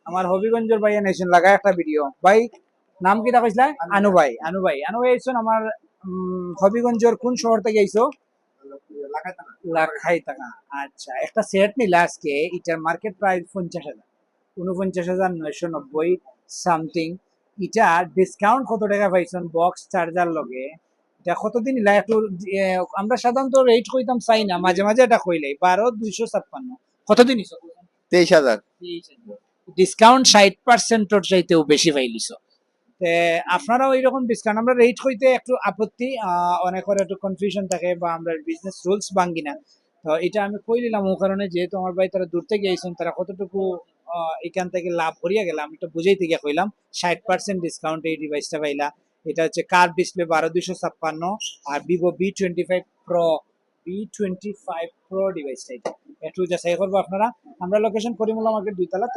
আমার হবিগঞ্জের ভাই এনেছেন লাগা একটা ভিডিও ভাই নাম কি রাখাইছিলা আনু ভাই আইছেন আমার হবিগঞ্জের কোন শহর থেকে আইছো লাখাই টাকা আচ্ছা একটা সেট নিলা আজকে এটার মার্কেট প্রাইস 50,000 49,990 সামথিং এটা ডিসকাউন্ট কত টাকা পাইছেন বক্স চার্জার লগে এটা কতদিন ইলা একটু আমরা সাধারণত রেট কইতাম চাই না মাঝে মাঝে এটা কইলাই 12,256 কতদিন ইছো 23,000। ডিসকাউন্ট 60% চাইতেও বেশি পাইলিছো আপনারাও এইরকম ডিসকাউন্ট আমরা রেট হইতে একটু আপত্তি অনেকের একটু কনফিউশন থাকে বা আমরা বিজনেস রুলস ভাঙ্গি না তো এটা আমি কই দিলাম ও কারণে যেহেতু আমার ভাই তারা দূর থেকে আইছেন তারা কতটুকু এখান থেকে লাভ করিয়া গেলাম এটা বুঝাইতে গিয়ে কইলাম 60% ডিসকাউন্ট এই ডিভাইসটা পাইলা এটা হচ্ছে কার্ভ ডিসপ্লে 12,256 আর ভিভো বি25 প্রো ডিভাইসটা এটা একটু যাচাই করবো আপনারা আমরা লোকেশন করিমুল্লা মার্কেট 2 তলা